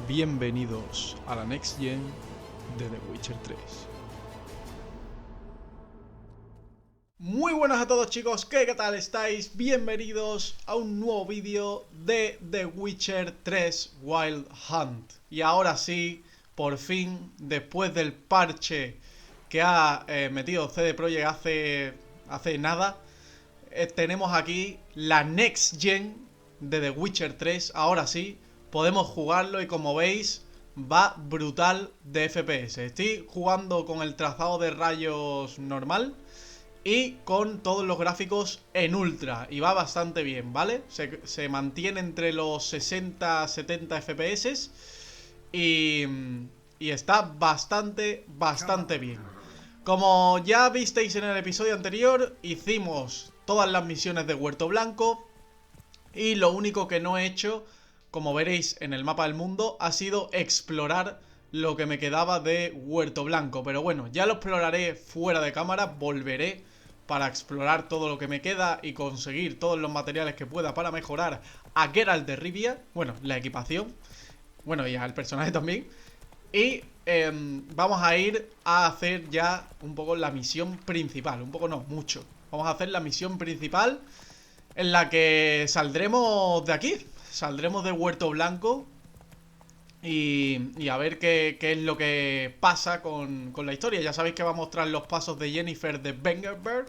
Bienvenidos a la Next Gen de The Witcher 3. Muy buenas a todos, chicos, ¿qué tal estáis? Bienvenidos a un nuevo vídeo de The Witcher 3 Wild Hunt. Y ahora sí, por fin, después del parche que ha metido CD Projekt hace nada, tenemos aquí la Next Gen de The Witcher 3. Ahora sí, podemos jugarlo y como veis, va brutal de FPS. Estoy jugando con el trazado de rayos normal y con todos los gráficos en ultra. Y va bastante bien, ¿vale? Se mantiene entre los 60-70 FPS. Y está bastante bien. Como ya visteis en el episodio anterior, hicimos todas las misiones de Huerto Blanco. Y lo único que no he hecho, como veréis en el mapa del mundo, ha sido explorar lo que me quedaba de Huerto Blanco. Pero bueno, ya lo exploraré fuera de cámara. Volveré para explorar todo lo que me queda y conseguir todos los materiales que pueda para mejorar a Geralt de Rivia. Bueno, la equipación. Bueno, y al personaje también. Y vamos a ir a hacer ya un poco la misión principal. Un poco no, mucho. Vamos a hacer la misión principal, en la que saldremos de aquí. Saldremos de Huerto Blanco. Y a ver qué es lo que pasa con la historia. Ya sabéis que va a mostrar los pasos de Yennefer de Vengerberg.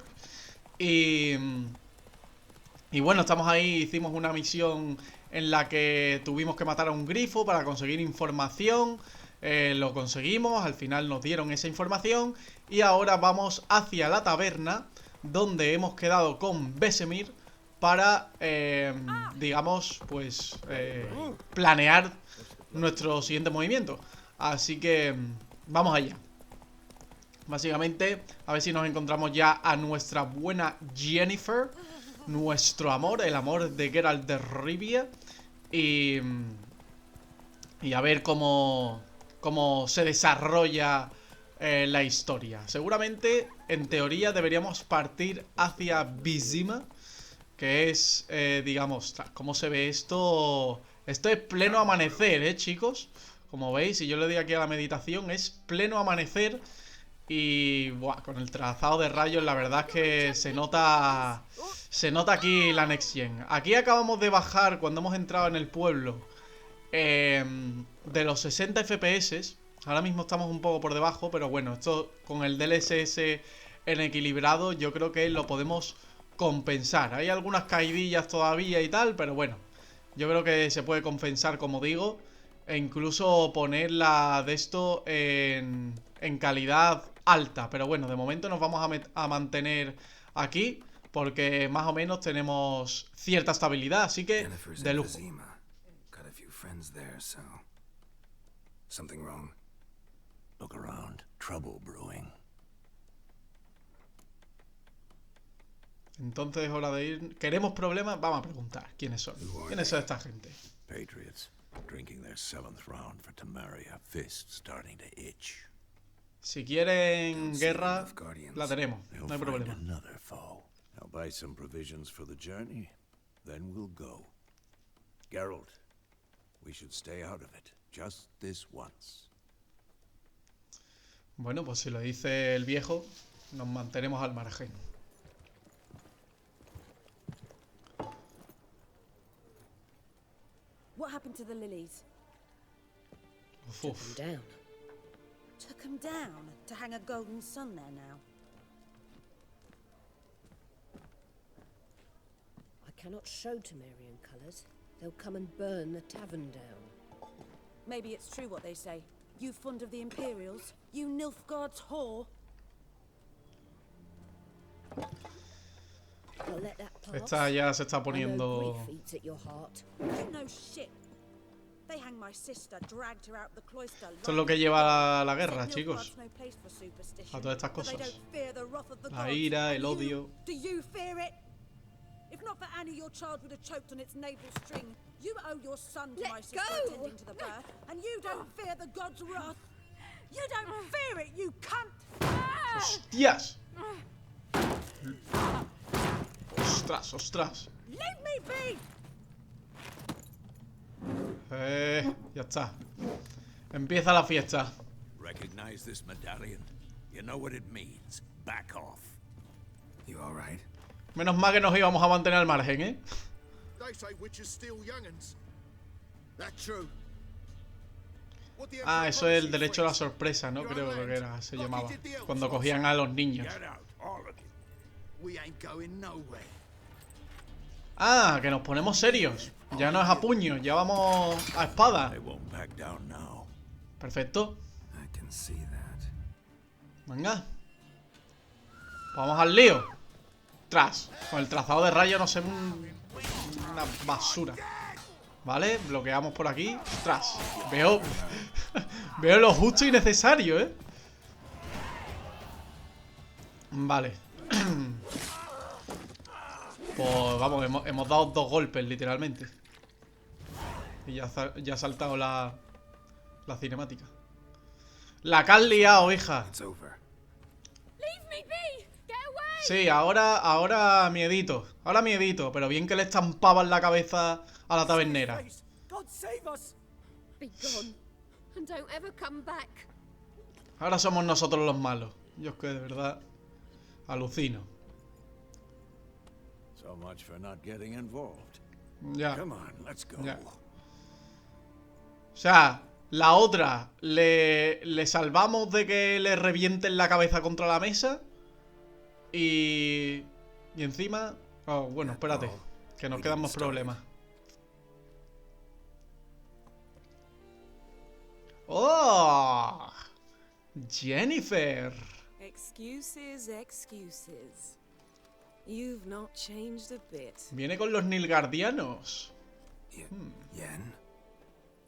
Y bueno, estamos ahí. Hicimos una misión en la que tuvimos que matar a un grifo para conseguir información. Lo conseguimos, al final nos dieron esa información. Y ahora vamos hacia la taberna, donde hemos quedado con Vesemir para, digamos, pues planear nuestro siguiente movimiento. Así que vamos allá. Básicamente, a ver si nos encontramos ya a nuestra buena Yennefer, nuestro amor, el amor de Geralt de Rivia. Y a ver cómo se desarrolla la historia. Seguramente, en teoría, deberíamos partir hacia Wyzima, que es, digamos, ¿cómo se ve esto? Esto es pleno amanecer, chicos. Como veis, si yo le doy aquí a la meditación, es pleno amanecer. Y buah, con el trazado de rayos, la verdad es que se nota aquí la Next Gen. Aquí acabamos de bajar, cuando hemos entrado en el pueblo, de los 60 FPS. Ahora mismo estamos un poco por debajo, pero bueno, esto con el DLSS en equilibrado yo creo que lo podemos compensar. Hay algunas caidillas todavía y tal, pero bueno, yo creo que se puede compensar, como digo. E incluso ponerla de esto en calidad alta. Pero bueno, de momento nos vamos a mantener aquí, porque más o menos tenemos cierta estabilidad, así que de lujo. Entonces es hora de ir. ¿Queremos problemas? Vamos a preguntar quiénes son. ¿Quiénes son esta gente? Si quieren guerra, la tenemos. No hay problema. Geralt, we should stay out of it, just this once. Bueno, pues si lo dice el viejo, nos mantenemos al margen. What happened to the lilies? Took them down. Took them down to hang a golden sun there now. I cannot show Temerian colours. They'll come and burn the tavern down. Maybe it's true what they say. You fond of the Imperials? You Nilfgaard's whore? I'll let that pass. Esta ya se está poniendo... You know shit. They hang my sister, dragged her out the cloister. Esto es lo que lleva a la guerra, chicos. A todas estas cosas. La ira, el odio. Do you fear it? If not for Annie, your child would have choked on its navel string. You owe your son to my sister attending to the birth, and you don't fear the god's wrath. You don't fear it, you cunt! ¡Hostias! ¡Ostras, ostras! Leave me be! Ya está. Empieza la fiesta. Recognize this medallion? You know what it means. Back off. You all right? Menos mal que nos íbamos a mantener al margen, ¿eh? They say witches steal young'uns. That's true. What the Ah, Emperor eso es el promises, derecho a la friends? sorpresa, ¿no? Your Creo land, que era, se like llamaba. he did the elves Cuando last cogían a los niños. Get out, all of you. We ain't going nowhere. Ah, que nos ponemos serios. Ya no es a puño, ya vamos a espada. They won't back down now. Perfecto. I can see that. Venga. Vamos al lío. Tras. Con el trazado de rayas no sé, una basura. Vale, bloqueamos por aquí. Tras. Veo veo lo justo y necesario, ¿eh? Vale. Pues vamos, hemos dado 2 golpes, literalmente. Y ya ha saltado la cinemática. La que has liado, hija. It's over. Leave me be! Get away! Sí, ahora miedito. Ahora miedito, pero bien que le estampaban la cabeza a la tabernera. God save us! Be gone, and don't ever come back. Ahora somos nosotros los malos. Yo es que de verdad alucino. So much for not getting involved. Ya. Come on, let's go. Ya. O sea, la otra le salvamos de que le revienten la cabeza contra la mesa. Y encima... Oh, bueno, espérate, que nos quedan más problemas. ¡Oh! Jennifer. Excuses, excuses. You've not changed a bit. Viene con los Nilgardianos. Yen?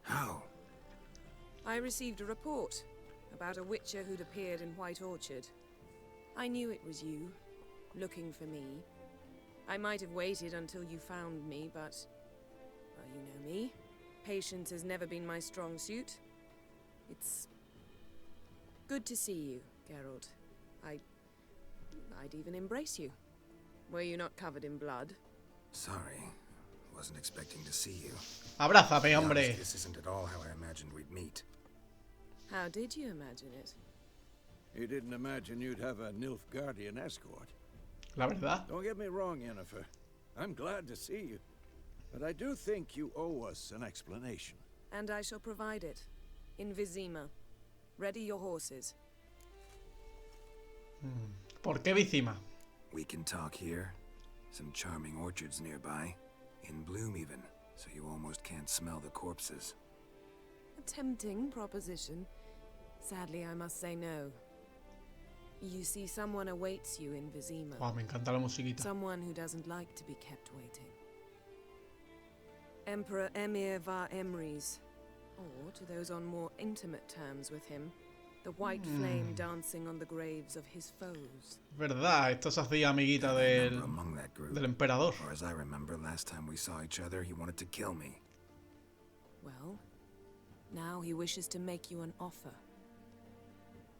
How? I received a report about a witcher who'd appeared in White Orchard. I knew it was you, looking for me. I might have waited until you found me, but... well, you know me. Patience has never been my strong suit. It's... good to see you, Geralt. I'd even embrace you. Were you not covered in blood? Sorry. Wasn't expecting to see you. Abrázame, hombre. This isn't at all how I imagined we'd meet. How did you imagine it? You didn't imagine you'd have a Nilfgaardian escort. La verdad. Don't get me wrong, Yennefer. I'm glad to see you. But I do think you owe us an explanation. And I shall provide it. In Vyzima. Ready your horses. ¿Por qué Wyzima? We can talk here. Some charming orchards nearby. In bloom even, so you almost can't smell the corpses. A tempting proposition. Sadly, I must say no. You see, someone awaits you in Vyzima. Wow, me encanta la musiquita. Someone who doesn't like to be kept waiting. Emperor Emir var Emrys. Or, to those on more intimate terms with him, the white flame dancing on the graves of his foes. Verdad, esto se hacía amiguita del Among that group. emperador. Or as I remember, last time we saw each other, he wanted to kill me. Well, now he wishes to make you an offer.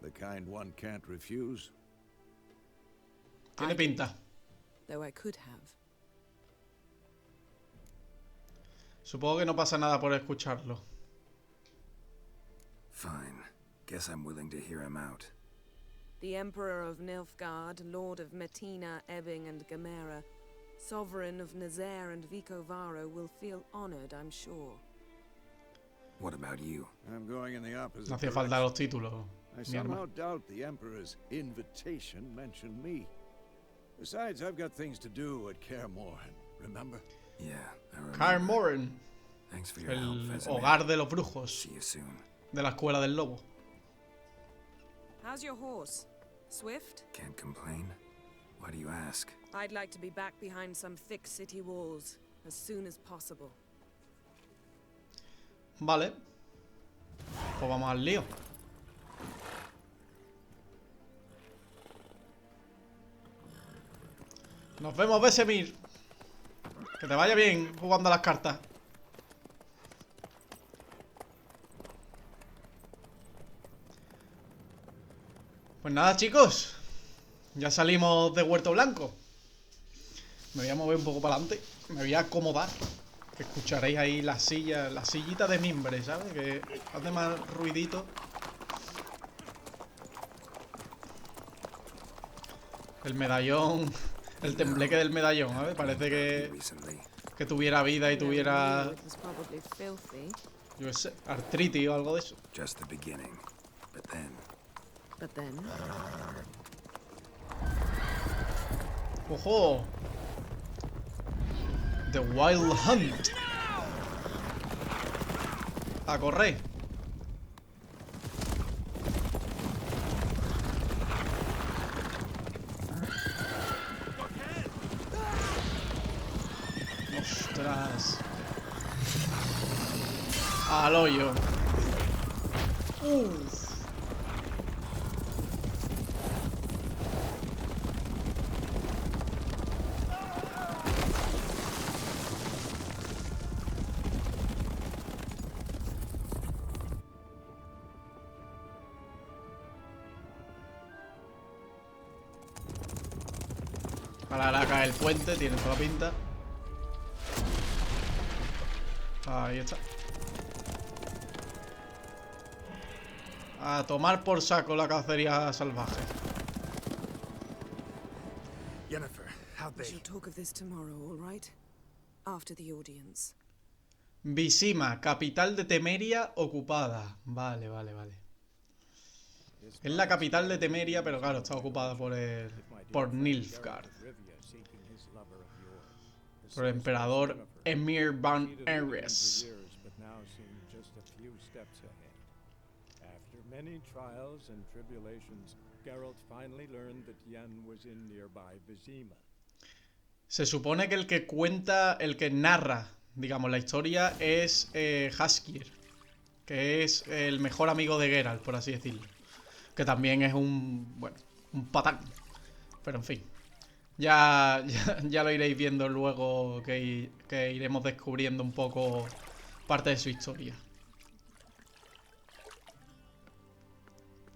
The kind one can't refuse. Tiene pinta. Though I could have. Supongo que no pasa nada por escucharlo. Fine. Guess I'm willing to hear him out. The Emperor of Nilfgaard, Lord of Metina, Ebbing and Gamera, Sovereign of Nazaire and Vicovaro will feel honored, I'm sure. What about you? I'm going in the opposite No hacía direction. falta los títulos, I mi somehow hermano. doubt the Emperor's invitation mentioned me. Besides, I've got things to do at Kaer Morhen, remember? Yeah, I remember. Kaer Morhen, Thanks for your help, el Vesemir. hogar de los brujos, See you soon. de la escuela del lobo. How's your horse? Swift? Can't complain. Why do you ask? I'd like to be back behind some thick city walls as soon as possible. Vale. Pues vamos al lío. Nos vemos, Vesemir. Que te vaya bien jugando a las cartas. Pues nada, chicos. Ya salimos de Huerto Blanco. Me voy a mover un poco para adelante. Me voy a acomodar. Que escucharéis ahí la sillita de mimbre, ¿sabes? Que hace más ruidito. El medallón, el tembleque del medallón, ¿sabes? Parece que tuviera vida y tuviera, yo qué sé, artritis o algo de eso. Just the beginning. But then. ¡Ojo! The Wild Hunt. A correr. Ostras. Al hoyo. Uf. Ahora cae el puente, tiene toda la pinta. Ahí está. A tomar por saco la cacería salvaje. Yennefer, how'd We they? shall talk of this tomorrow, all right? After the audience. Wyzima, capital de Temeria ocupada. Vale, vale, vale. Es la capital de Temeria, pero claro, está ocupada por Nilfgaard. Por el emperador Emir van Ares. After many trials and tribulations, Geralt finally learned that Yen was in nearby Wyzima. Se supone que el que cuenta, el que narra, digamos, la historia es Jaskier, que es el mejor amigo de Geralt, por así decirlo. Que también es un patán. Pero en fin. Ya lo iréis viendo luego, que iremos descubriendo un poco parte de su historia.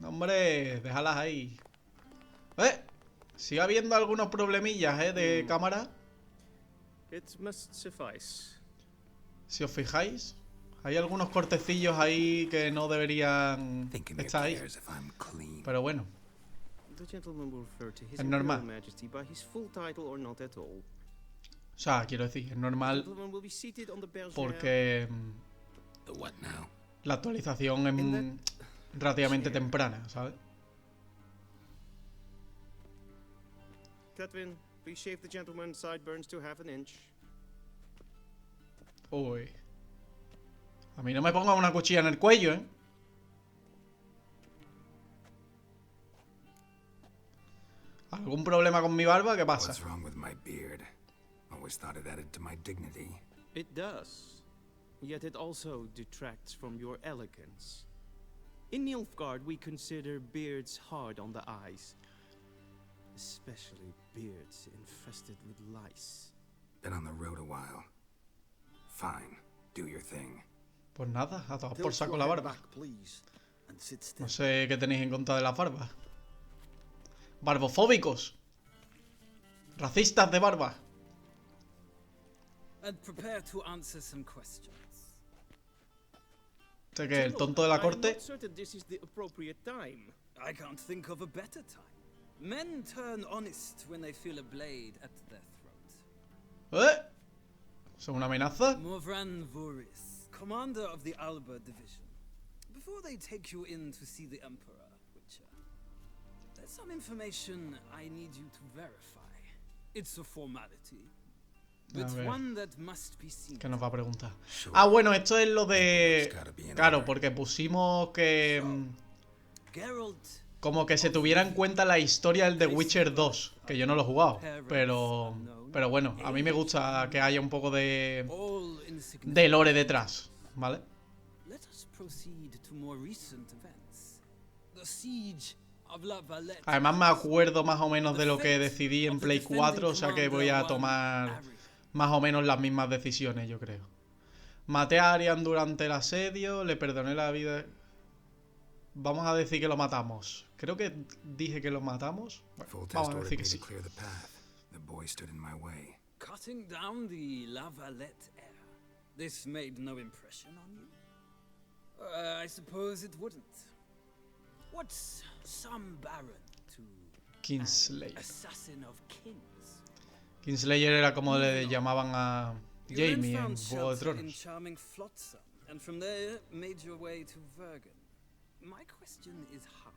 No, hombre, déjalas ahí. Sigue habiendo algunos problemillas, de cámara. It must suffice. Si os fijáis, hay algunos cortecillos ahí que no deberían estar ahí. Pero bueno, The gentleman will refer to his es normal. Imperial Majesty by his full title or not at all. O sea, quiero decir, es The normal gentleman will be seated on the bergère. porque The what now? la actualización es relativamente temprana, ¿sabes? Catherine, please shave the gentleman's sideburns to half an inch. Uy. A mí no me ponga una cuchilla en el cuello, ¿eh? ¿Algún problema con mi barba? ¿Qué pasa? What's wrong with my beard? Always thought it added to my dignity. It does. Yet it also detracts from your elegance. In Nilfgaard, we consider beards hard on the eyes. Especially beards infested with lice. Been on the road a while. Fine, do your thing. Pues nada, a tomar por saco la barba. No sé qué tenéis en contra de las barbas. Barbofóbicos. Racistas de barba. And prepare to answer some questions. ¿Este qué? ¿El tonto de la corte? I'm not certain this is the appropriate time. I can't think of a better time. Men turn honest when they feel a blade at their throat. ¿Son una amenaza? Morvran Voris, commander of the Alba division. Before they take you in to see the Emperor, Witcher, there's some information I need you to verify. It's a formality, but one that must be seen. ¿Qué nos va a preguntar? Ah, bueno, esto es lo de... Claro, porque pusimos que... Geralt, como que se tuviera en cuenta la historia del The Witcher 2, que yo no lo he jugado, pero bueno, a mí me gusta que haya un poco de lore detrás, ¿vale? let us proceed to more recent events. The siege of La Valette. Además me acuerdo más o menos de lo que decidí en Play 4, o sea que voy a tomar más o menos las mismas decisiones, yo creo. Maté a Arian durante el asedio, le perdoné la vida... Vamos a decir que lo matamos. Creo que dije que lo matamos. Bueno, vamos a decir que sí. Cutting down the La Valette heir. This made no impression on you? I suppose it wouldn't. What's some baron to Kingslayer. assassin of kings? Kingslayer era como le llamaban a You then Jaime en found Juego de shelter in Tronos. charming Flotsam, and from there made your way to Vergen. My question is how?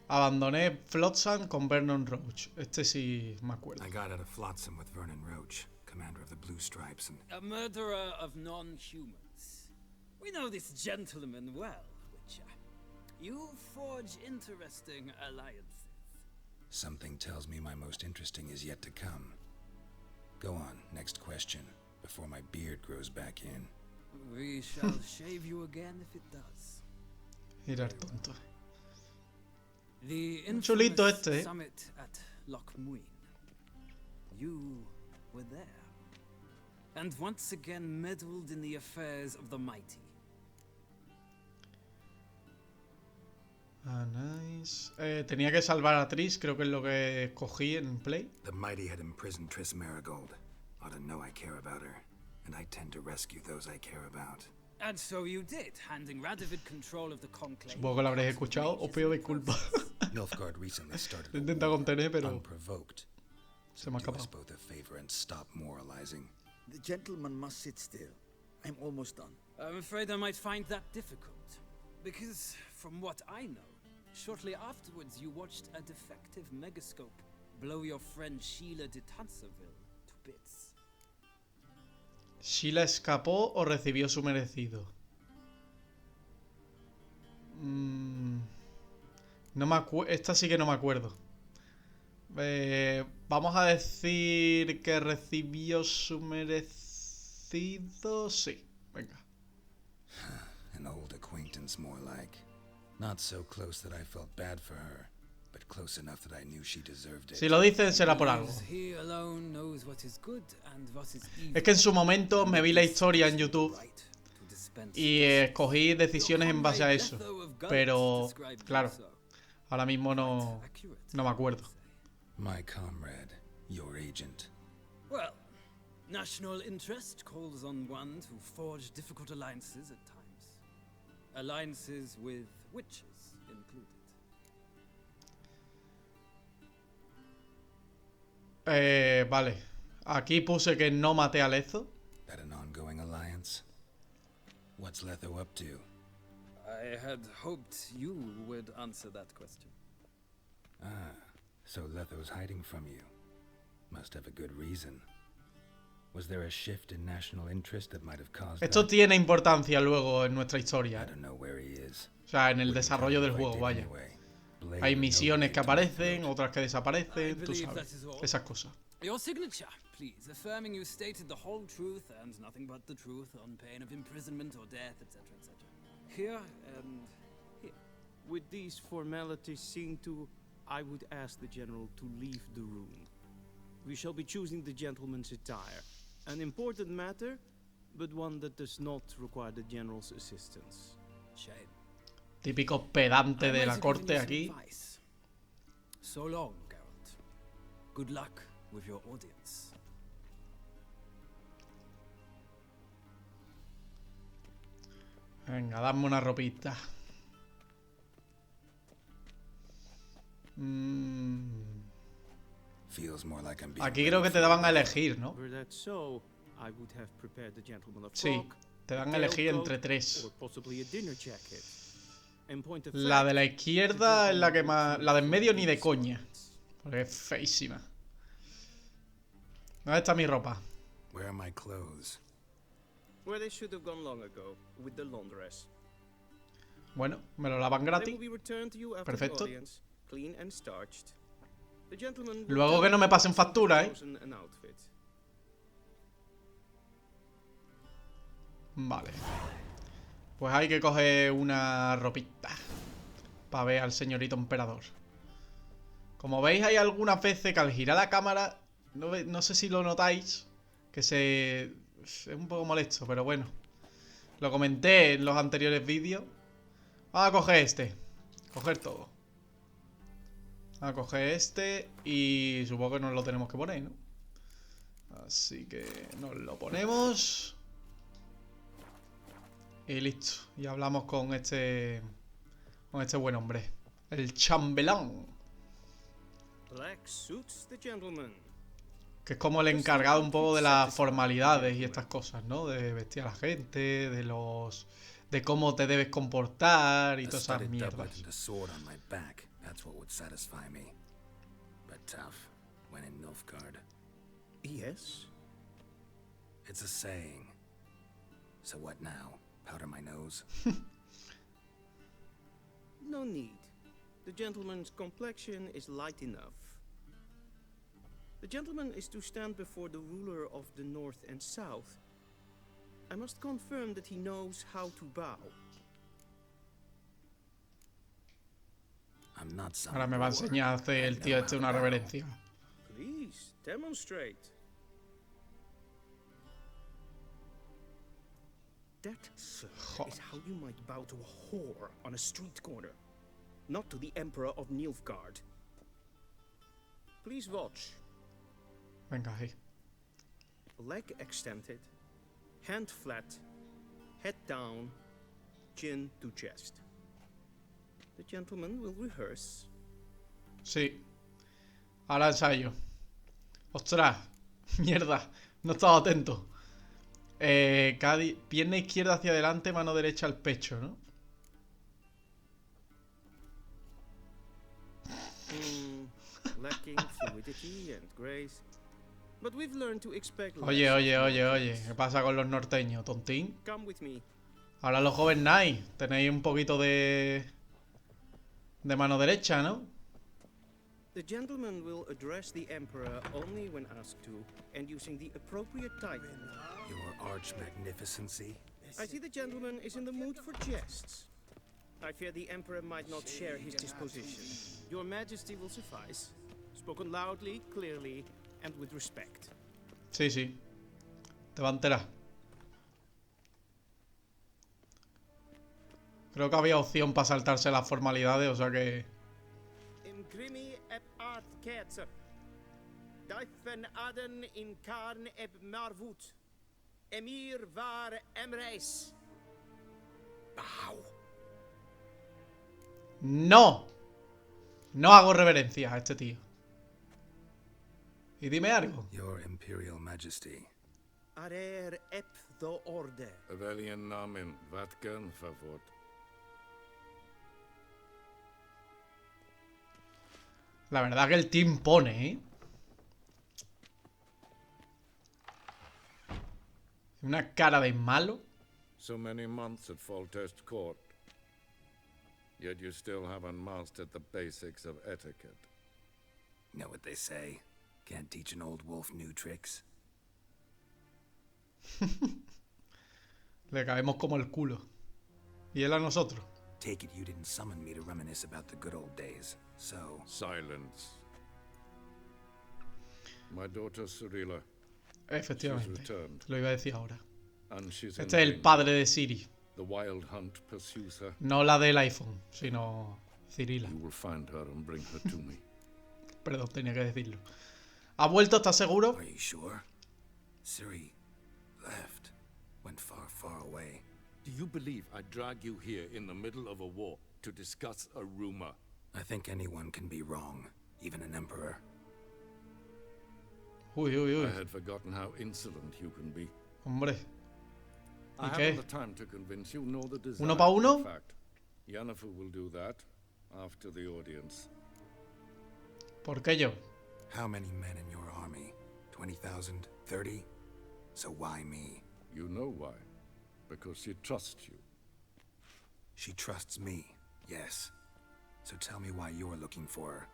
Abandoné Flotsam con Vernon Roach. Este sí me acuerdo. I got out of Flotsam with Vernon Roach, commander of the Blue Stripes, and A murderer of non-humans. We know this gentleman well, Witcher. You forge interesting alliances. something tells me my most interesting is yet to come. Go on, next question, before my beard grows back in. We shall shave you again if it does. Era el tonto. The chulito infamous este, summit at Loch Muin. You were there. And once again meddled in the affairs of the mighty. Ah, nice. Tenía que salvar a Triss, creo que es lo que escogí en Play. The mighty had imprisoned Triss Marigold. Ought to know I care about her, and I tend to rescue those I care about. And so you did, handing Radovid control of the conclave. Supongo que lo habréis escuchado, os pido disculpas. Nilfgaard recently started Lo a intenta war, contener, pero unprovoked. se me ha Do us escapado. both a favor and stop moralizing. The gentleman must sit still. I'm almost done. I'm afraid I might find that difficult. Because, from what I know, shortly afterwards you watched a defective megascope blow your friend Sheila de Tanserville to bits. ¿Sheila escapó o recibió su merecido? No me acuerdo. Esta sí que no me acuerdo. Vamos a decir que recibió su merecido. Sí, venga. An old acquaintance, more like. Not so close that I felt bad for her, but close enough that I knew she deserved it. Si lo dicen será por algo. He alone knows what is good and what is evil. Es que en su momento me vi la historia en YouTube y escogí decisiones en base a eso. Pero, claro, ahora mismo no me acuerdo. My comrade, your agent. Well, national interest calls on one to forge difficult alliances at times. Alliances with witches included. Vale. Aquí puse que no maté a Lezo. That an ongoing alliance? What's Letho up to? I had hoped you would answer that question. Ah, so Letho's hiding from you. Must have a good reason. Was there a shift in national interest that might have caused Esto that? tiene importancia luego en nuestra historia. I don't know where he is. O sea, en el Wouldn't desarrollo come del if I juego, did vaya. anyway. Blade Hay would know misiones the que way to my aparecen, throat. otras que desaparecen, tú believe sabes. that is all. Esas cosas. Your signature, please, affirming you stated the whole truth and nothing but the truth on pain of imprisonment or death, etc., etc. Here and here. With these formalities seen to, I would ask the general to leave the room. We shall be choosing the gentleman's attire. An important matter, but one that does not require the general's assistance. Shame. Típico pedante I de might la have corte given you some aquí. advice. So long, Geralt. Good luck with your audience. Venga, dame una ropita. Feels more like I'm being Aquí creo que te daban a elegir, ¿no? Were that so, I would have prepared the gentleman a Sí, frock, te dan a tail elegir coat, entre tres. or possibly a dinner jacket. In point of La fact, de la izquierda es la que más... La de en medio ni de coña. Porque es feísima. ¿Dónde está mi ropa? Where are my clothes? where they should have gone long ago, with the laundress. Bueno, me lo lavan They gratis. will be returned to you after Perfecto. the audience, clean and starched. The gentleman will Luego tell que no you me pasen once you've factura, chosen an outfit. Vale. Pues hay que coger una ropita para ver al señorito emperador. Como veis, hay algunas veces que al girar la cámara, no sé si lo notáis, que es un poco molesto, pero bueno. Lo comenté en los anteriores vídeos. Vamos a coger este. Coger todo. Vamos a coger este y supongo que nos lo tenemos que poner, ¿no? Así que nos lo ponemos. Y listo. Y hablamos con este buen hombre. El chambelán. Black suits the gentleman. Que es como el encargado un poco de las formalidades y estas cosas, ¿no? De vestir a la gente, de cómo te debes comportar y todas esas mierdas. Yes. It's a saying. So what now? Powder my nose? No need. The gentleman's complexion is light enough. The gentleman is to stand before the ruler of the North and South. I must confirm that he knows how to bow. I'm not some Ahora me va a enseñar a hacer el tío este una reverencia. Please, demonstrate. That, sir, is how you might bow to a whore on a street corner, not to the Emperor of Nilfgaard. Please watch. Venga, ahí. Leg extended, hand flat, head down, chin to chest. The gentleman will rehearse. Sí. Ahora ensayo. Ostras. Mierda. No estaba atento. Pierna izquierda hacia adelante, mano derecha al pecho, ¿no? Lacking fluidity and grace. But we've learned to expect less. Oye. ¿Qué pasa con los norteños, tontín? Come with me. Ahora los gobernáis. Tenéis un poquito de mano derecha, ¿no? The gentleman will address the Emperor only when asked to, and using the appropriate title. Your arch magnificency. I see the gentleman is in the mood for jests. I fear the Emperor might not share his disposition. Your Majesty will suffice. Spoken loudly, clearly, and with respect. Sí. Te va a enterar. Creo que había opción para saltarse las formalidades, o sea que... Grimi eb art ketzer. Dijven aden in karn eb marvut. Emir var emreis. Bow. ¡No! No hago reverencias a este tío. Y dime algo. Your Imperial Majesty. Arer eb the orde. Welchen Namen, wat gern verwort. La verdad que el team pone, ¿eh? Una cara de malo. So many months at Foltest Court. Yet you still haven't mastered the basics of etiquette. Know what they say? Can't teach an old wolf new tricks. Le caemos como el culo. Y él a nosotros. Take it you didn't summon me to reminisce about the good old days, so... Silence. My daughter Cyrilla. Efectivamente. Lo iba a decir ahora. Este es Este el padre de Siri. The wild hunt pursues her. No la del iPhone, sino Cirila. You will find her and bring her to me. Perdón, tenía que decirlo. ¿Ha vuelto? ¿Estás seguro? Are you sure? Ciri left. Went far, far away. Do you believe I drag you here in the middle of a war to discuss a rumor? I think anyone can be wrong, even an emperor. Uy. I had forgotten how insolent you can be. Hombre. I ¿Y haven't qué? the time to convince you, nor the desire. ¿Uno pa' uno? In fact, Yennefer will do that after the audience. ¿Por qué yo? How many men in your army? 20,000? 30? So why me? You know why? Because she trusts you. She trusts me, yes. So tell me why you're looking for her.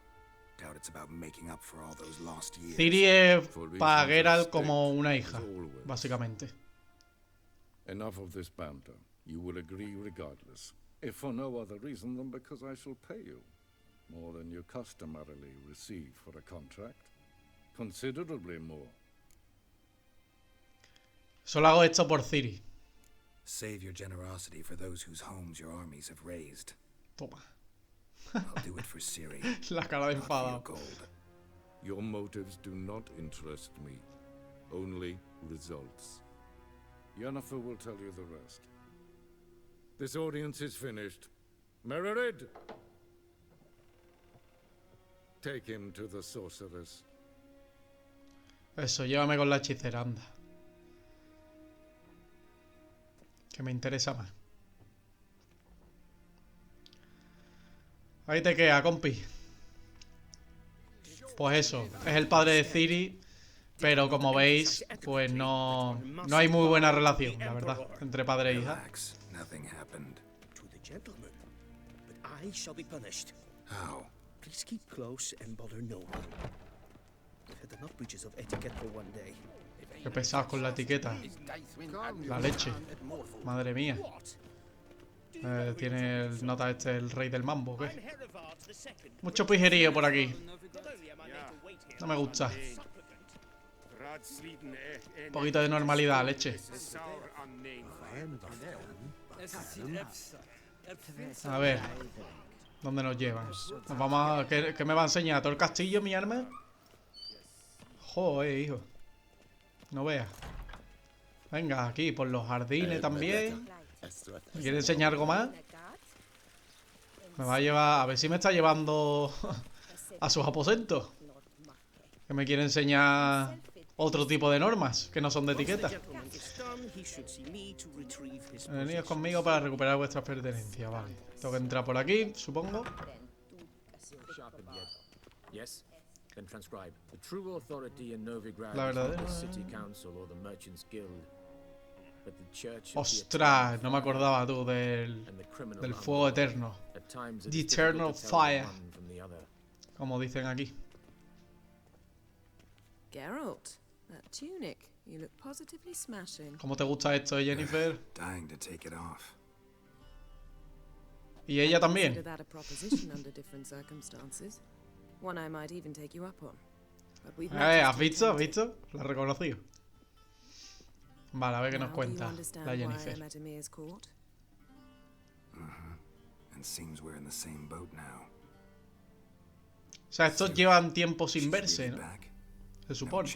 Doubt it's about making up for all those lost years. Ciri es For para reasons of Geralt como state, una as hija, always. básicamente. Enough of this banter. You will agree regardless. If for no other reason than because I shall pay you. More than you customarily receive for a contract. Considerably more. Solo hago esto por Ciri. Save your generosity for those whose homes your armies have raised. Toma. I'll do it for Ciri. La cara de Not for your enfadado. gold. Your motives do not interest me. Only results. Yennefer will tell you the rest. This audience is finished. Mererid! Take him to the sorceress. Eso, llévame con la hechicera, anda. Que me interesa más. Ahí te queda, compi. Pues eso, es el padre de Ciri, pero como veis, pues no hay muy buena relación, la verdad, entre padre e hija. Relax. Nothing happened. To the gentleman, but I shall be punished. How? Please keep close and bother no one. I've had enough breaches of etiquette for one day. Qué pesados con la etiqueta. La leche. Madre mía. Tiene el nota este, el rey del mambo, ¿qué? Mucho pijerío por aquí. No me gusta. Un poquito de normalidad, leche. A ver. ¿Dónde nos llevan? Nos vamos a... ¿Qué me va a enseñar? ¿Todo el castillo, mi arma? Joder, hijo. No veas. Venga, aquí, por los jardines también. ¿Me quiere enseñar algo más? Me va a llevar... A ver si me está llevando a sus aposentos. Que me quiere enseñar otro tipo de normas que no son de etiqueta. Venid conmigo para recuperar vuestras pertenencias, vale. Tengo que entrar por aquí, supongo. La verdadera... Ostras, no me acordaba tú del fuego eterno. The Eternal Fire, como dicen aquí. Geralt, that tunic, you look positively smashing. ¿Cómo te gusta esto, Jennifer? Dying to take it off. Y ella también. Consider that a proposition under different circumstances. One I might even take you up on. But we've ¿Has visto? ¿Has visto? Lo he reconocido. Vale, a ver qué nos cuenta la Jennifer. And seems we're in the same boat now. O sea, estos llevan tiempo sin verse, ¿no? Se supone.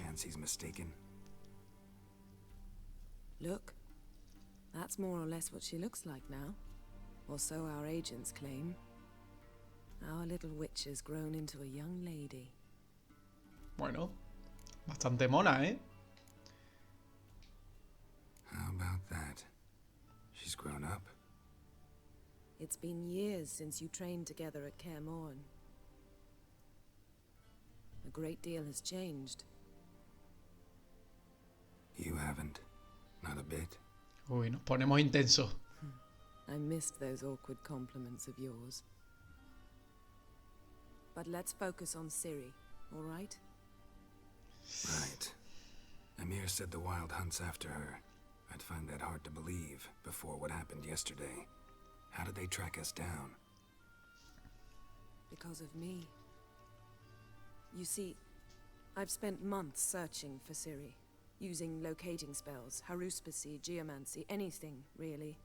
Look, that's more or less what she looks like now. Or so our agents claim. Our little witch has grown into a young lady. Bueno, bastante mona, ¿eh? How about that? She's grown up. It's been years since you trained together at Kaer Morhen. A great deal has changed. You haven't. Not a bit. Uy, nos ponemos intensos. I missed those awkward compliments of yours. But let's focus on Ciri, all right? Right. Emir said the Wild Hunt's after her. I'd find that hard to believe before what happened yesterday. How did they track us down? Because of me. You see, I've spent months searching for Ciri, using locating spells, haruspicy, geomancy, anything, really.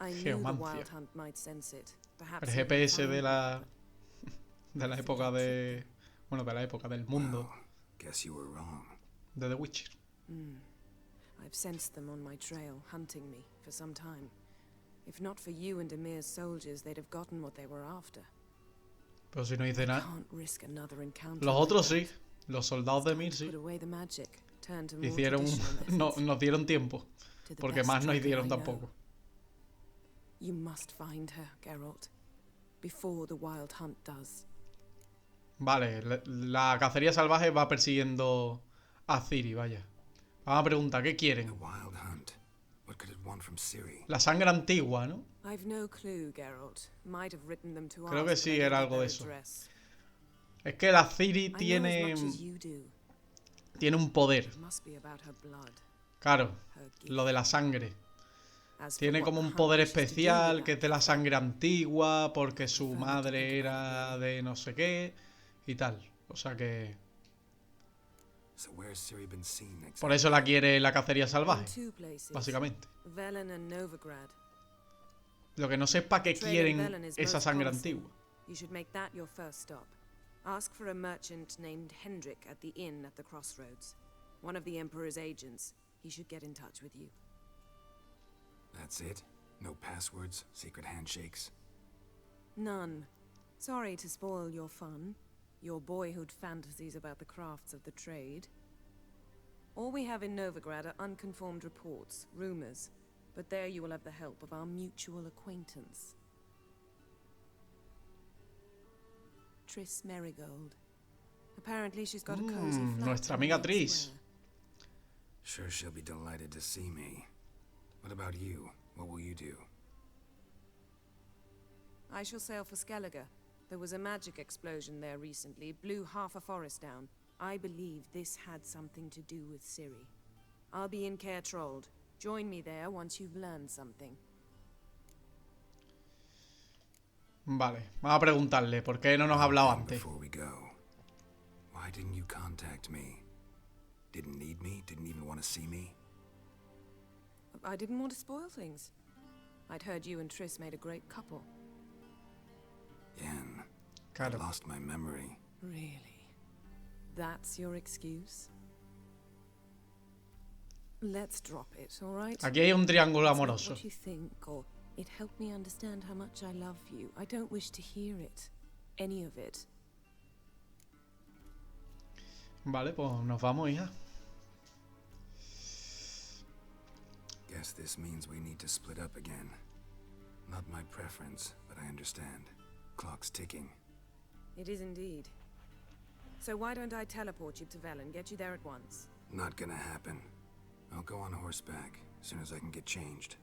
I knew the Wild Hunt might sense it. Perhaps el GPS de la época de... Bueno, de la época del mundo. Guess you were wrong. De The Witcher. I've sensed them on my trail, hunting me, for some time. If not for you and Emir's soldiers, they'd have gotten what they were after. Pero si no hice nada. Can't risk another encounter. Los otros sí. Los soldados de Emir sí. Put away the magic, turn to more Hicieron... nos dieron tiempo. Porque más no hicieron tampoco. You must find her, Geralt. Before the Wild Hunt does. Vale, la cacería salvaje va persiguiendo a Ciri, vaya. Vamos a preguntar, ¿qué quieren? La sangre antigua, ¿no? Creo que sí, era algo de eso. Es que la Ciri tiene un poder. Claro, lo de la sangre. Tiene como un poder especial que es de la sangre antigua, porque su madre era de no sé qué y tal. O sea que... Por eso la quiere la cacería salvaje, básicamente. Lo que no sé es para qué quieren esa sangre antigua. One of the Emperor's agents. He should get in touch with you. That's it? No passwords, secret handshakes? None. Sorry to spoil your fun, your boyhood fantasies about the crafts of the trade. All we have in Novigrad are unconfirmed reports, rumors, but there you will have the help of our mutual acquaintance. Triss Merigold. Apparently she's got a cozy flat. Nuestra amiga Triss. Sure she'll be delighted to see me. What about you? What will you do? I shall sail for Skellige. There was a magic explosion there recently, blew half a forest down. I believe this had something to do with Ciri. I'll be in Caer Trold. Join me there once you've learned something. Vale, vamos a preguntarle por qué no nos ha hablado antes. Before we go, why didn't you contact me? Didn't need me? Didn't even want to see me? I didn't want to spoil things. I'd heard you and Triss made a great couple. Yen, Claro. I lost my memory. Really? That's your excuse? Let's drop it, all right? Aquí hay un triángulo It's not amoroso. what you think, or it helped me understand how much I love you. I don't wish to hear it. Any of it. Vale, pues nos vamos, hija. Guess this means we need to split up again. Not my preference, but I understand. Clock's ticking. It is indeed. So why don't I teleport you to Vel and get you there at once? Not gonna happen. I'll go on horseback as soon as I can get changed.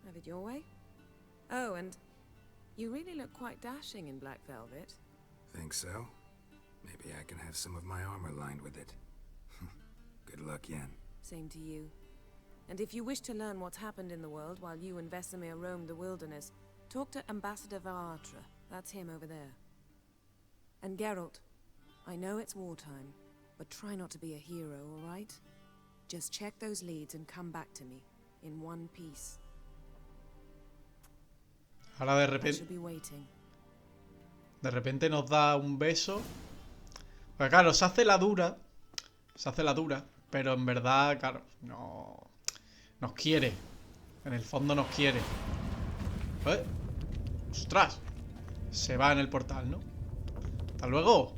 Have it your way? Oh, and you really look quite dashing in black velvet. Think so? Maybe I can have some of my armor lined with it. Good luck, Yen. Same to you. And if you wish to learn what's happened in the world while you and Vesemir roamed the wilderness, talk to Ambassador Varatra. That's him over there. And Geralt, I know it's wartime, but try not to be a hero, all right? Just check those leads and come back to me, in one piece. Ahora I shall be waiting. de repente nos da un beso. Pues claro, se hace la dura. Se hace la dura. Pero en verdad, claro, no... Nos quiere. En el fondo nos quiere. ¿Eh? ¡Ostras! Se va en el portal, ¿no? Hasta luego.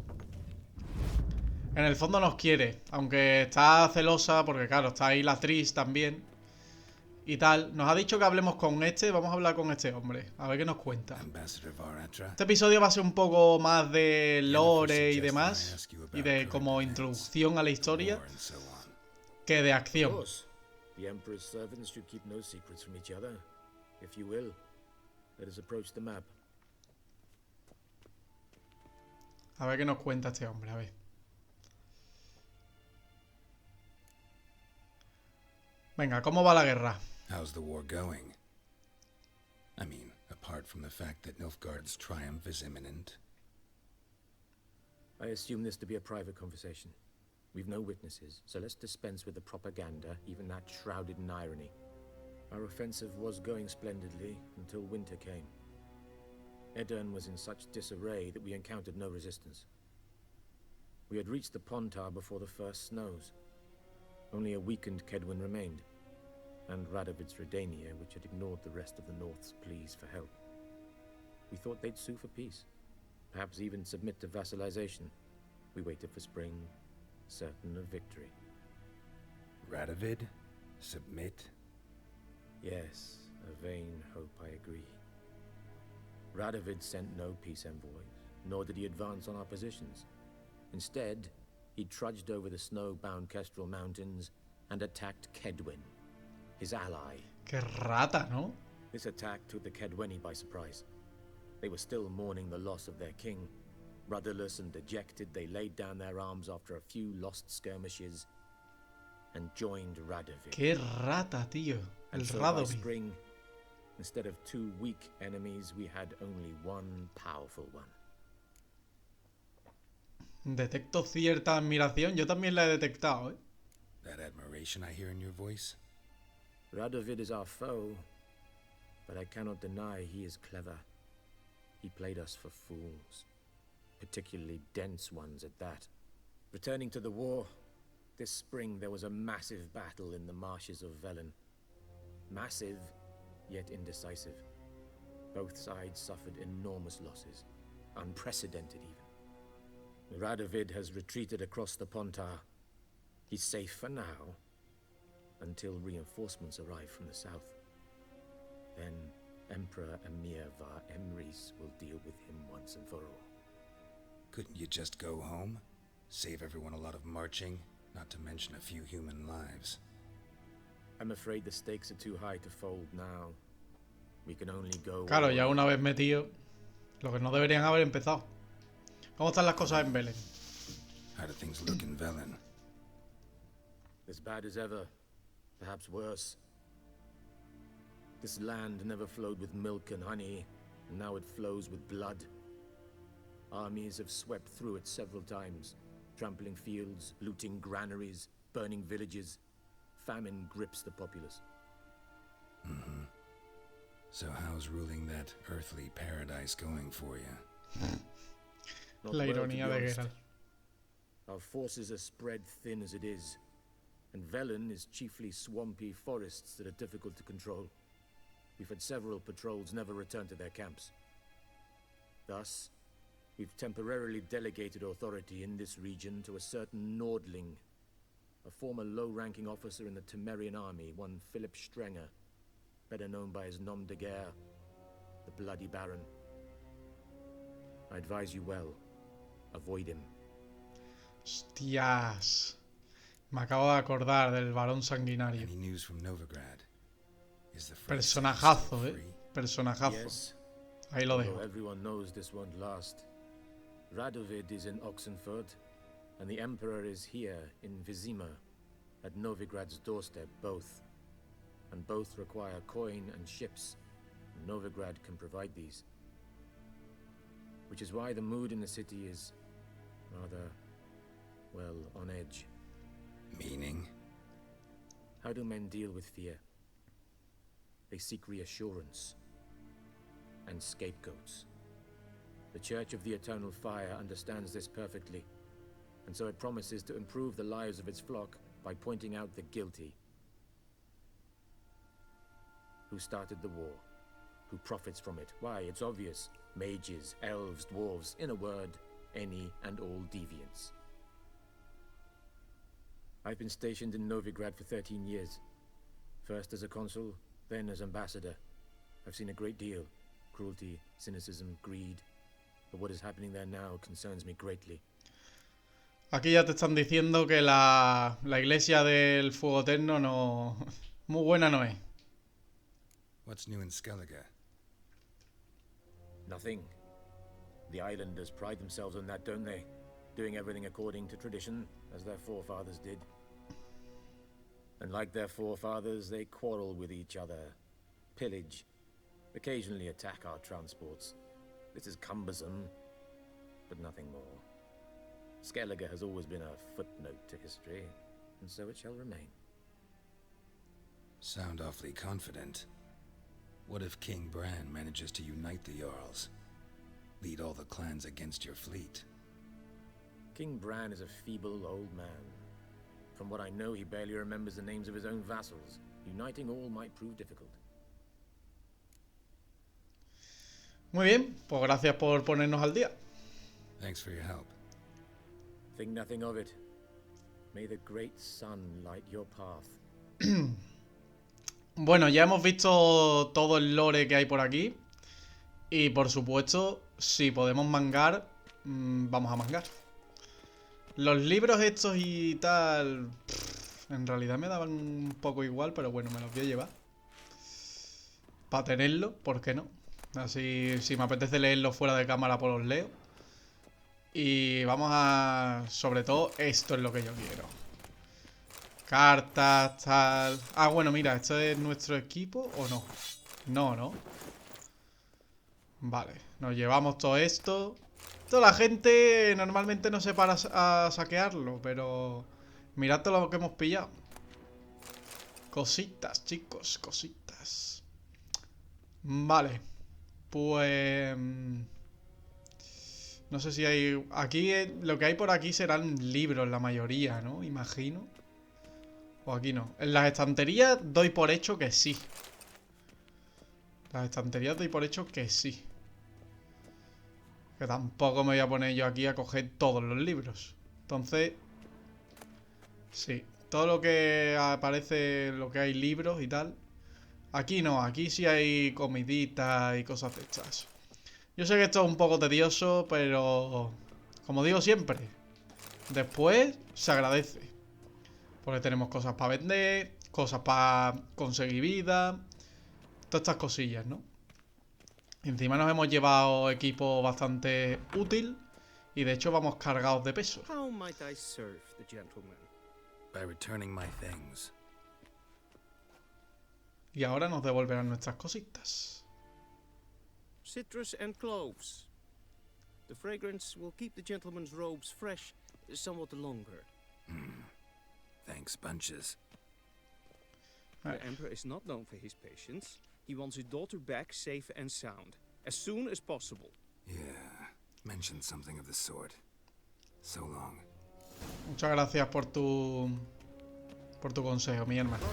En el fondo nos quiere. Aunque está celosa porque, claro, está ahí la Triss también. Y tal. Nos ha dicho que hablemos con este. Vamos a hablar con este hombre. A ver qué nos cuenta. Este episodio va a ser un poco más de lore y demás. Y de como introducción a la historia. Que de acción. The Emperor's servants should keep no secrets from each other. If you will, let us approach the map. A ver qué nos cuenta este hombre, a ver. Venga, ¿cómo va la guerra? How's the war going? I mean, apart from the fact that Nilfgaard's triumph is imminent. I assume this to be a private conversation. We've no witnesses, so let's dispense with the propaganda, even that shrouded in irony. Our offensive was going splendidly until winter came. Edirn was in such disarray that we encountered no resistance. We had reached the Pontar before the first snows. Only a weakened Kedwin remained, and Radovid's Redania, which had ignored the rest of the North's pleas for help. We thought they'd sue for peace, perhaps even submit to vassalization. We waited for spring, certain of victory. Radovid? Submit? Yes, a vain hope, I agree. Radovid sent no peace envoys, nor did he advance on our positions. Instead, he trudged over the snow-bound Kestrel Mountains and attacked Kedwin, his ally. Qué rata, ¿no? This attack took the Kedweni by surprise. They were still mourning the loss of their king. Rudderless and dejected, they laid down their arms after a few lost skirmishes and joined Radovid. Qué rata, tío. El And so by Radovid. spring, instead of two weak enemies, we had only one powerful one. Detecto cierta admiración. Yo también la he detectado, ¿eh? That admiration I hear in your voice? Radovid is our foe, but I cannot deny he is clever. He played us for fools, particularly dense ones at that. Returning to the war, This spring there was a massive battle in the marshes of Velen. Massive, yet indecisive. Both sides suffered enormous losses, unprecedented even. Radovid has retreated across the Pontar. He's safe for now, until reinforcements arrive from the south. Then Emperor Emir var Emrys will deal with him once and for all. Couldn't you just go home? Save everyone a lot of marching, not to mention a few human lives. I'm afraid the stakes are too high to fold now. We can only go... Claro, ya una vez metido, lo que no deberían haber empezado. ¿Cómo están las cosas en Velen? How do things look in Velen? As bad as ever, perhaps worse. This land never flowed with milk and honey, and now it flows with blood. Armies have swept through it several times, trampling fields, looting granaries, burning villages. Famine grips the populace. Mm-hmm. So how's ruling that earthly paradise going for you? La ironía de Geralt. Our forces are spread thin as it is, and Velen is chiefly swampy forests that are difficult to control. We've had several patrols never return to their camps. Thus, we've temporarily delegated authority in this region to a certain Nordling, a former low-ranking officer in the Temerian army, one Philip Strenger, better known by his nom de guerre, the Bloody Baron. I advise you well. Avoid him. Hostias. Me acabo de acordar del varón sanguinario. Any news from Novigrad? Is the Personajazo, Personajazo. Yes. Ahí lo dejo. Everyone knows this won't last. Radovid is in Oxenfurt, and the Emperor is here in Wyzima, at Novigrad's doorstep, both. And both require coin and ships. Novigrad can provide these. Which is why the mood in the city is rather, well, on edge. Meaning? How do men deal with fear? They seek reassurance and scapegoats. The Church of the Eternal Fire understands this perfectly, and so it promises to improve the lives of its flock by pointing out the guilty. Who started the war? Who profits from it? Why, it's obvious. Mages, elves, dwarves, in a word, any and all deviants. I've been stationed in Novigrad for 13 years. First as a consul, then as ambassador. I've seen a great deal. Cruelty, cynicism, greed. But what is happening there now concerns me greatly. Aquí ya te están diciendo que la iglesia del fuego eterno no... muy buena no es. What's new in Skellige? Nothing. The islanders pride themselves on that, don't they? Doing everything according to tradition, as their forefathers did. And like their forefathers, they quarrel with each other, pillage, occasionally attack our transports. This is cumbersome, but nothing more. Skellige has always been a footnote to history, and so it shall remain. Sound awfully confident. What if King Bran manages to unite the Jarls? Lead all the clans against your fleet? King Bran is a feeble old man. From what I know, he barely remembers the names of his own vassals. Uniting all might prove difficult. Muy bien, pues gracias por ponernos al día. Thanks for your help. Think nothing of it. May the great sun light your path. Bueno, ya hemos visto todo el lore que hay por aquí. Y por supuesto, si podemos mangar, vamos a mangar. Los libros estos y tal, en realidad me daban un poco igual, pero bueno, me los voy a llevar. Para tenerlo, ¿por qué no? Así, si me apetece leerlos fuera de cámara, pues los leo. Y vamos a... sobre todo, esto es lo que yo quiero. Cartas, tal... Ah, bueno, mira, ¿esto es nuestro equipo o no? No, ¿no? Vale, nos llevamos todo esto. Toda la gente normalmente no se para a saquearlo, pero... mirad todo lo que hemos pillado. Cositas, chicos, cositas. Vale. Pues... No sé si hay... Aquí, lo que hay por aquí serán libros, la mayoría, ¿no? Imagino. O aquí no. En las estanterías doy por hecho que sí. Las estanterías doy por hecho que sí. Que tampoco me voy a poner yo aquí a coger todos los libros. Entonces... Sí. Todo lo que aparece, lo que hay libros y tal. Aquí no, aquí sí hay comiditas y cosas de estas. Yo sé que esto es un poco tedioso, pero... Como digo siempre, después se agradece. Porque tenemos cosas para vender, cosas para conseguir vida, todas estas cosillas, ¿no? Encima nos hemos llevado equipo bastante útil y de hecho vamos cargados de peso. How might I serve the gentleman? By returning my things. Y ahora nos devolverán nuestras cositas. Citrus and cloves. The fragrance will keep the gentleman's robes fresh somewhat longer. Thanks, bunches. The Emperor is not known for his patience. He wants his daughter back safe and sound, as soon as possible. Yeah, mentioned something of the sort. So long. Muchas gracias por tu consejo, mi hermano.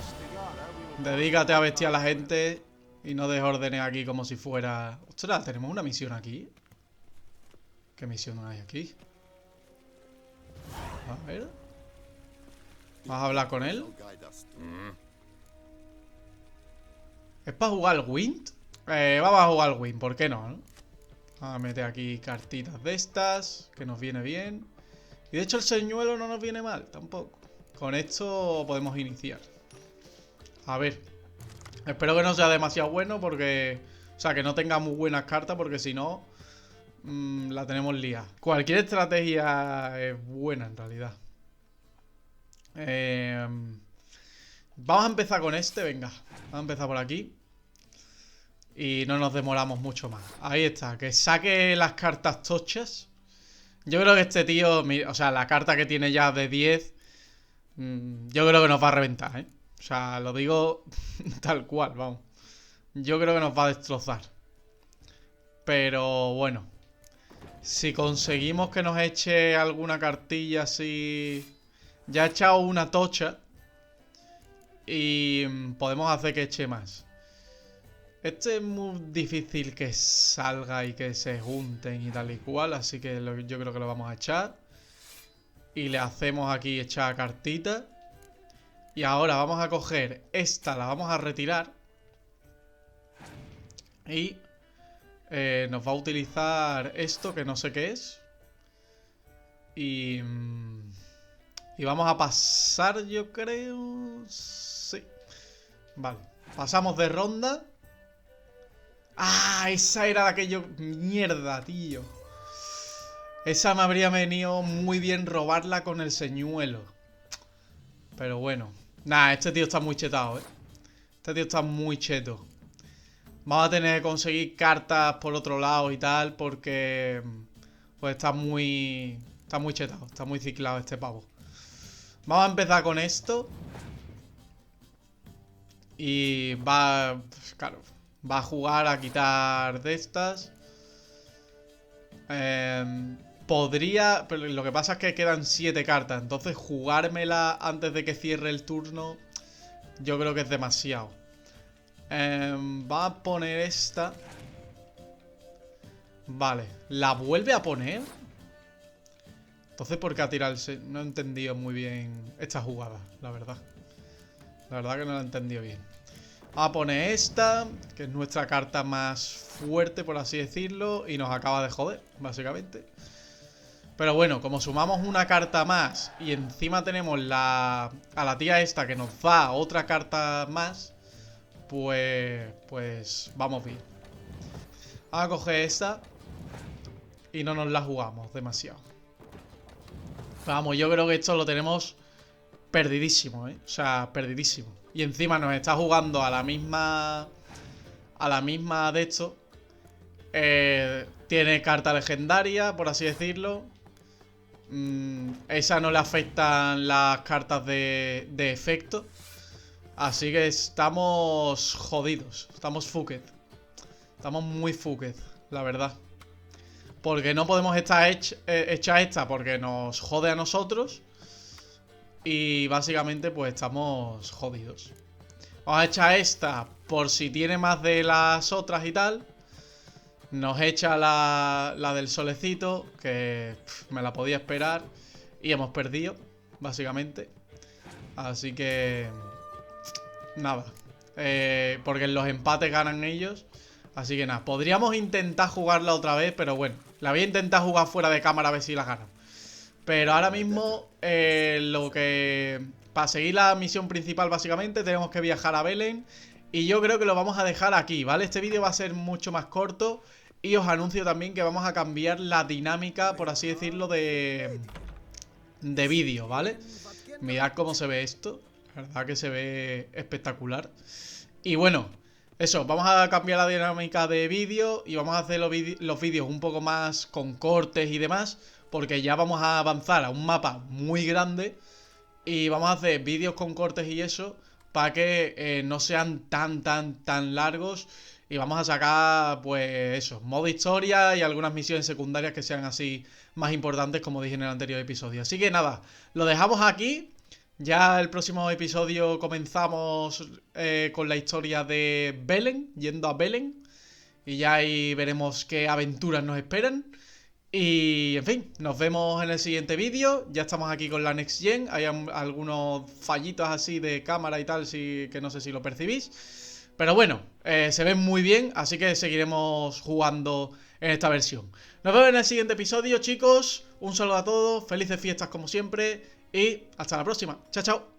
Dedícate a vestir a la gente y no des órdenes aquí como si fuera... Ostras, ¿tenemos una misión aquí? ¿Qué misión hay aquí? A ver... ¿Vas a hablar con él? ¿Es para jugar al Wind? Vamos a jugar al Wind, ¿por qué no? Vamos a meter aquí cartitas de estas, que nos viene bien. Y de hecho el señuelo no nos viene mal, tampoco. Con esto podemos iniciar. A ver. Espero que no sea demasiado bueno porque... O sea, que no tenga muy buenas cartas porque si no... la tenemos liada. Cualquier estrategia es buena en realidad. Vamos a empezar con este, venga. Vamos a empezar por aquí. Y no nos demoramos mucho más. Ahí está, que saque las cartas tochas. Yo creo que este tío, o sea, la carta que tiene ya de 10, yo creo que nos va a reventar, ¿eh? O sea, lo digo tal cual, vamos. Yo creo que nos va a destrozar. Pero bueno, si conseguimos que nos eche alguna cartilla así... Ya he echado una tocha y podemos hacer que eche más. Este es muy difícil que salga y que se junten y tal y cual, así que yo creo que lo vamos a echar. Y le hacemos aquí echar cartita. Y ahora vamos a coger esta, la vamos a retirar. Y nos va a utilizar esto, que no sé qué es. Y vamos a pasar, yo creo... Sí. Vale. Pasamos de ronda. ¡Ah! Esa era la que yo... Mierda, tío. Esa me habría venido muy bien robarla con el señuelo. Pero bueno. Nah, este tío está muy chetado, ¿eh? Este tío está muy cheto. Vamos a tener que conseguir cartas por otro lado y tal, porque... Pues está muy chetado, está muy ciclado este pavo. Vamos a empezar con esto. Y va... Claro, va a jugar a quitar de estas. Podría... Pero lo que pasa es que quedan 7 cartas. Entonces jugármela antes de que cierre el turno, yo creo que es demasiado. Va a poner esta. Vale, ¿la vuelve a poner? Entonces, ¿por qué ha tirado el... No he entendido muy bien esta jugada, la verdad. La verdad que no la he entendido bien. Vamos a poner esta, que es nuestra carta más fuerte, por así decirlo. Y nos acaba de joder, básicamente. Pero bueno, como sumamos una carta más y encima tenemos a la tía esta que nos da otra carta más, pues vamos bien. Vamos a coger esta y no nos la jugamos demasiado. Vamos, yo creo que esto lo tenemos perdidísimo, ¿eh? O sea, perdidísimo. Y encima nos está jugando a la misma de esto. Tiene carta legendaria, por así decirlo. Esa no le afectan las cartas de efecto. Así que estamos jodidos. Estamos fucked. Estamos muy fucked, la verdad. Porque no podemos estar hecha esta porque nos jode a nosotros. Y básicamente pues estamos jodidos. Vamos a echar esta por si tiene más de las otras y tal. Nos echa la del solecito, que me la podía esperar. Y hemos perdido, básicamente. Así que... nada. Porque en los empates ganan ellos. Así que nada, podríamos intentar jugarla otra vez, pero bueno, la voy a intentar jugar fuera de cámara a ver si la gano. Pero ahora mismo, para seguir la misión principal básicamente, tenemos que viajar a Belén. Y yo creo que lo vamos a dejar aquí, ¿vale? Este vídeo va a ser mucho más corto. Y os anuncio también que vamos a cambiar la dinámica, por así decirlo, de vídeo, ¿vale? Mirad cómo se ve esto. La verdad que se ve espectacular. Y bueno, eso, vamos a cambiar la dinámica de vídeo y vamos a hacer los vídeos un poco más con cortes y demás, porque ya vamos a avanzar a un mapa muy grande y vamos a hacer vídeos con cortes y eso para que no sean tan largos. Y vamos a sacar, pues eso, modo historia y algunas misiones secundarias que sean así más importantes, como dije en el anterior episodio. Así que nada, lo dejamos aquí. Ya el próximo episodio comenzamos con la historia de Belén, yendo a Belén. Y ya ahí veremos qué aventuras nos esperan. Y en fin, nos vemos en el siguiente vídeo. Ya estamos aquí con la Next Gen. Hay algunos fallitos así de cámara y tal, que no sé si lo percibís. Pero bueno, se ven muy bien, así que seguiremos jugando en esta versión. Nos vemos en el siguiente episodio, chicos. Un saludo a todos, felices fiestas como siempre y hasta la próxima. Chao, chao.